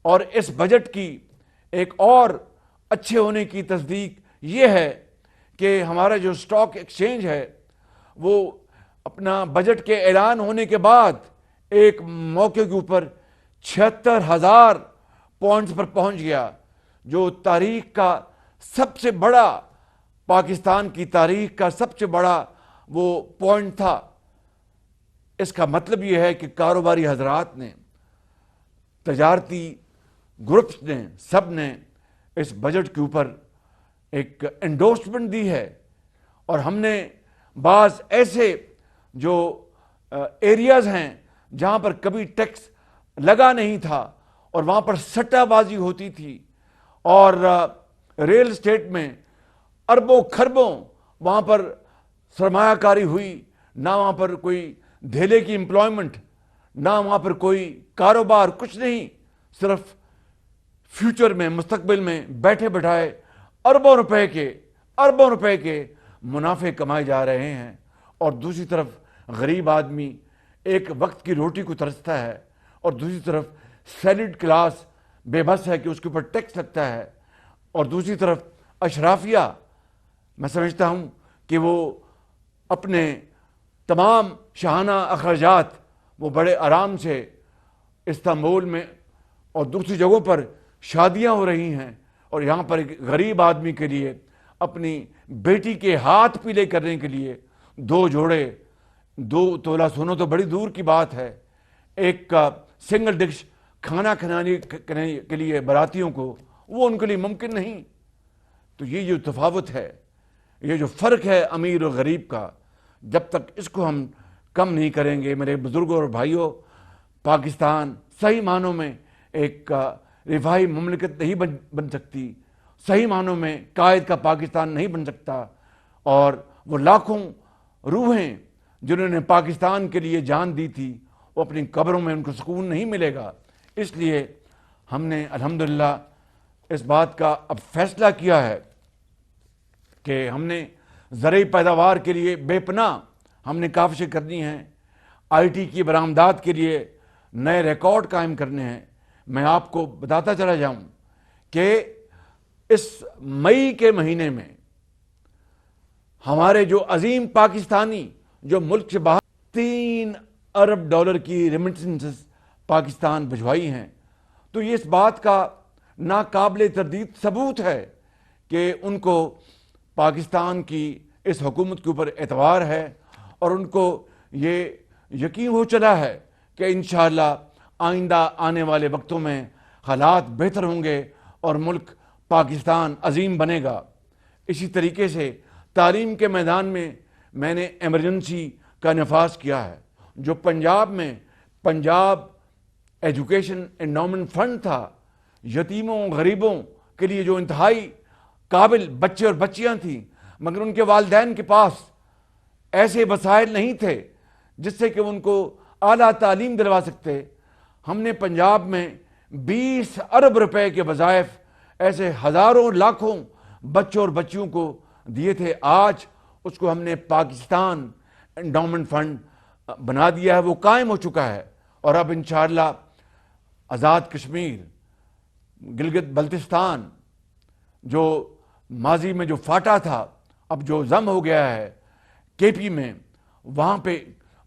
اور اس بجٹ کی ایک اور اچھے ہونے کی تصدیق یہ ہے کہ ہمارا جو اسٹاک ایکسچینج ہے وہ اپنا بجٹ کے اعلان ہونے کے بعد ایک موقع کے اوپر 76,000 پوائنٹس پر پہنچ گیا، جو تاریخ کا سب سے بڑا، پاکستان کی تاریخ کا سب سے بڑا وہ پوائنٹ تھا۔ اس کا مطلب یہ ہے کہ کاروباری حضرات نے، تجارتی گروپس نے، سب نے اس بجٹ کے اوپر ایک انڈورسمنٹ دی ہے، اور ہم نے بعض ایسے جو ایریاز ہیں جہاں پر کبھی ٹیکس لگا نہیں تھا اور وہاں پر سٹہ بازی ہوتی تھی، اور ریل اسٹیٹ میں اربوں کھربوں وہاں پر سرمایہ کاری ہوئی، نہ وہاں پر کوئی دھیلے کی امپلائمنٹ، نہ وہاں پر کوئی کاروبار، کچھ نہیں، صرف فیوچر میں، مستقبل میں بیٹھے بٹھائے اربوں روپے کے منافع کمائے جا رہے ہیں۔ اور دوسری طرف غریب آدمی ایک وقت کی روٹی کو ترستا ہے، اور دوسری طرف سیلڈ کلاس بے بس ہے کہ اس کے اوپر ٹیکس لگتا ہے، اور دوسری طرف اشرافیہ، میں سمجھتا ہوں کہ وہ اپنے تمام شاہانہ اخراجات وہ بڑے آرام سے استنبول میں اور دوسری جگہوں پر شادیاں ہو رہی ہیں، اور یہاں پر ایک غریب آدمی کے لیے اپنی بیٹی کے ہاتھ پیلے کرنے کے لیے 2 تولہ سونا تو بڑی دور کی بات ہے، ایک سنگل ڈش کھانا کھلانے کے لیے براتیوں کو، وہ ان کے لیے ممکن نہیں۔ تو یہ جو تفاوت ہے، یہ جو فرق ہے امیر اور غریب کا، جب تک اس کو ہم کم نہیں کریں گے، میرے بزرگوں اور بھائیوں، پاکستان صحیح معنوں میں ایک رفاہی مملکت نہیں بن سکتی، صحیح معنوں میں قائد کا پاکستان نہیں بن سکتا، اور وہ لاکھوں روحیں جنہوں نے پاکستان کے لیے جان دی تھی، وہ اپنی قبروں میں ان کو سکون نہیں ملے گا۔ اس لیے ہم نے الحمدللہ اس بات کا اب فیصلہ کیا ہے کہ ہم نے زرعی پیداوار کے لیے بے پناہ ہم نے کاوشیں کرنی ہیں، آئی ٹی کی برآمدات کے لیے نئے ریکارڈ قائم کرنے ہیں۔ میں آپ کو بتاتا چلا جاؤں کہ اس مئی کے مہینے میں ہمارے جو عظیم پاکستانی جو ملک سے باہر 3 ارب ڈالر کی ریمیٹنسز پاکستان بھجوائی ہیں، تو یہ اس بات کا ناقابل تردید ثبوت ہے کہ ان کو پاکستان کی اس حکومت کے اوپر اعتبار ہے، اور ان کو یہ یقین ہو چلا ہے کہ انشاءاللہ آئندہ آنے والے وقتوں میں حالات بہتر ہوں گے اور ملک پاکستان عظیم بنے گا۔ اسی طریقے سے تعلیم کے میدان میں نے ایمرجنسی کا نفاذ کیا ہے، جو پنجاب میں پنجاب ایجوکیشن انڈاؤمنٹ فنڈ تھا، یتیموں غریبوں کے لیے جو انتہائی قابل بچے اور بچیاں تھیں، مگر ان کے والدین کے پاس ایسے وسائل نہیں تھے جس سے کہ ان کو اعلیٰ تعلیم دلوا سکتے، ہم نے پنجاب میں 20 ارب روپے کے وظائف ایسے ہزاروں لاکھوں بچوں اور بچیوں کو دیے تھے۔ آج اس کو ہم نے پاکستان انڈاؤمنٹ فنڈ بنا دیا ہے، وہ قائم ہو چکا ہے، اور اب انشاءاللہ آزاد کشمیر، گلگت بلتستان، جو ماضی میں جو فاٹا تھا اب جو ضم ہو گیا ہے کے پی میں، وہاں پہ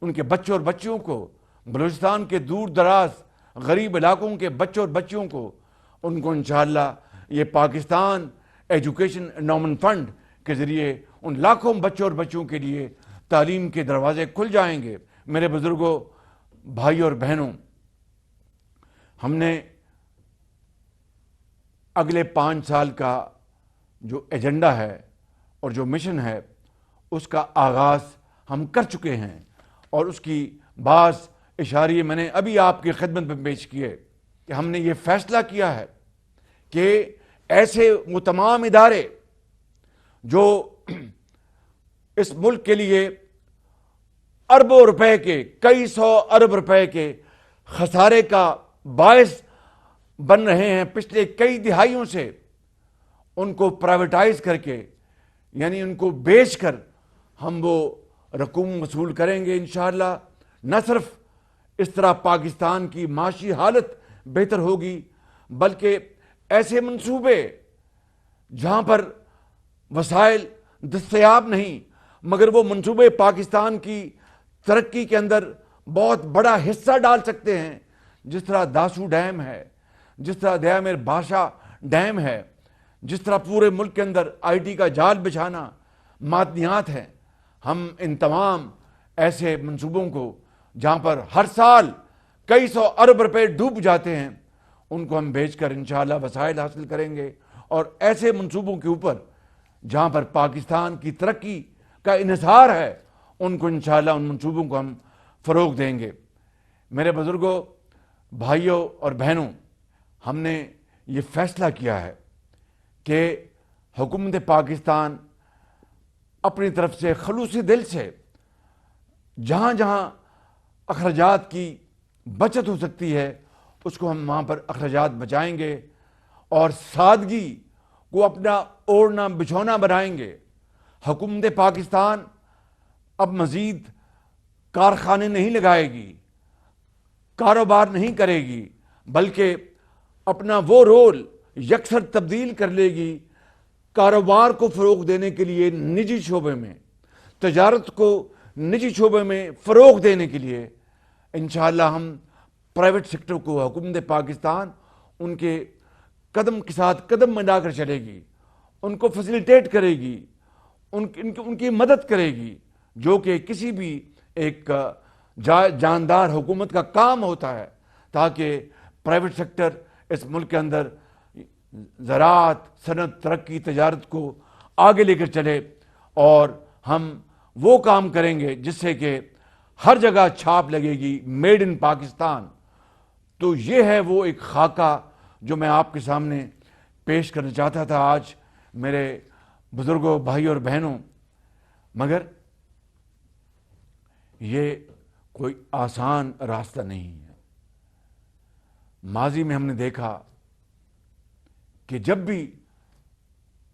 ان کے بچوں اور بچیوں کو، بلوچستان کے دور دراز غریب علاقوں کے بچوں اور بچیوں کو، ان کو انشاءاللہ یہ پاکستان ایجوکیشن انڈاؤمنٹ فنڈ کے ذریعے ان لاکھوں بچوں اور بچیوں کے لیے تعلیم کے دروازے کھل جائیں گے۔ میرے بزرگوں، بھائیوں اور بہنوں، ہم نے اگلے 5 سال کا جو ایجنڈا ہے اور جو مشن ہے، اس کا آغاز ہم کر چکے ہیں، اور اس کی بعض اشاریے میں نے ابھی آپ کی خدمت میں پیش کیے کہ ہم نے یہ فیصلہ کیا ہے کہ ایسے وہ تمام ادارے جو اس ملک کے لیے اربوں روپے کے، کئی 100 ارب روپے کے خسارے کا باعث بن رہے ہیں پچھلے کئی دہائیوں سے، ان کو پرائیویٹائز کر کے، یعنی ان کو بیچ کر ہم وہ رقوم وصول کریں گے انشاءاللہ۔ نہ صرف اس طرح پاکستان کی معاشی حالت بہتر ہوگی، بلکہ ایسے منصوبے جہاں پر وسائل دستیاب نہیں مگر وہ منصوبے پاکستان کی ترقی کے اندر بہت بڑا حصہ ڈال سکتے ہیں، جس طرح داسو ڈیم ہے، جس طرح دیا میر بادشاہ ڈیم ہے، جس طرح پورے ملک کے اندر آئی ٹی کا جال بچھانا، معدنیات ہیں. ہم ان تمام ایسے منصوبوں کو جہاں پر ہر سال کئی سو ارب روپے ڈوب جاتے ہیں، ان کو ہم بیچ کر انشاءاللہ وسائل حاصل کریں گے، اور ایسے منصوبوں کے اوپر جہاں پر پاکستان کی ترقی کا انحصار ہے ان کو انشاءاللہ ان منصوبوں کو ہم فروغ دیں گے. میرے بزرگوں، بھائیوں اور بہنوں، ہم نے یہ فیصلہ کیا ہے کہ حکومت پاکستان اپنی طرف سے خلوصی دل سے جہاں جہاں اخراجات کی بچت ہو سکتی ہے اس کو ہم وہاں پر اخراجات بچائیں گے، اور سادگی کو اپنا اوڑھنا بچھونا بنائیں گے. حکومت پاکستان اب مزید کارخانے نہیں لگائے گی، کاروبار نہیں کرے گی، بلکہ اپنا وہ رول یکسر تبدیل کر لے گی کاروبار کو فروغ دینے کے لیے، نجی شعبے میں تجارت کو نجی شعبے میں فروغ دینے کے لیے. انشاءاللہ ہم پرائیویٹ سیکٹر کو حکومت پاکستان ان کے قدم کے ساتھ قدم ملا کر چلے گی، ان کو فیسیلیٹیٹ کرے گی، ان کی مدد کرے گی، جو کہ کسی بھی ایک جاندار حکومت کا کام ہوتا ہے، تاکہ پرائیویٹ سیکٹر اس ملک کے اندر زراعت، صنعت، ترقی، تجارت کو آگے لے کر چلے، اور ہم وہ کام کریں گے جس سے کہ ہر جگہ چھاپ لگے گی میڈ ان پاکستان. تو یہ ہے وہ ایک خاکہ جو میں آپ کے سامنے پیش کرنا چاہتا تھا آج میرے بزرگوں، بھائی اور بہنوں. مگر یہ کوئی آسان راستہ نہیں ہے. ماضی میں ہم نے دیکھا کہ جب بھی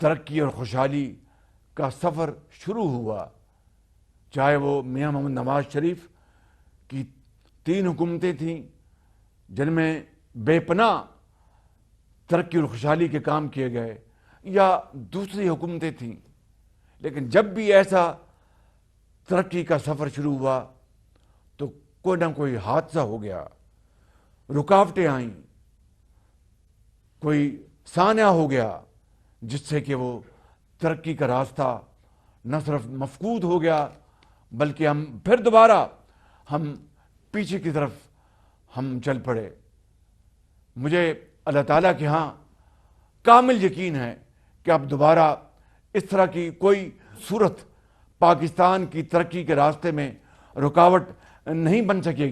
ترقی اور خوشحالی کا سفر شروع ہوا، چاہے وہ میاں محمد نواز شریف کی 3 حکومتیں تھیں جن میں بے پناہ ترقی اور خوشحالی کے کام کیے گئے، یا دوسری حکومتیں تھیں، لیکن جب بھی ایسا ترقی کا سفر شروع ہوا تو کوئی نہ کوئی حادثہ ہو گیا، رکاوٹیں آئیں، کوئی سانحہ ہو گیا جس سے کہ وہ ترقی کا راستہ نہ صرف مفقود ہو گیا بلکہ ہم پھر دوبارہ ہم پیچھے کی طرف ہم چل پڑے. مجھے اللہ تعالیٰ کے ہاں کامل یقین ہے کہ اب دوبارہ اس طرح کی کوئی صورت پاکستان کی ترقی کے راستے میں رکاوٹ نہیں بن سکے گی.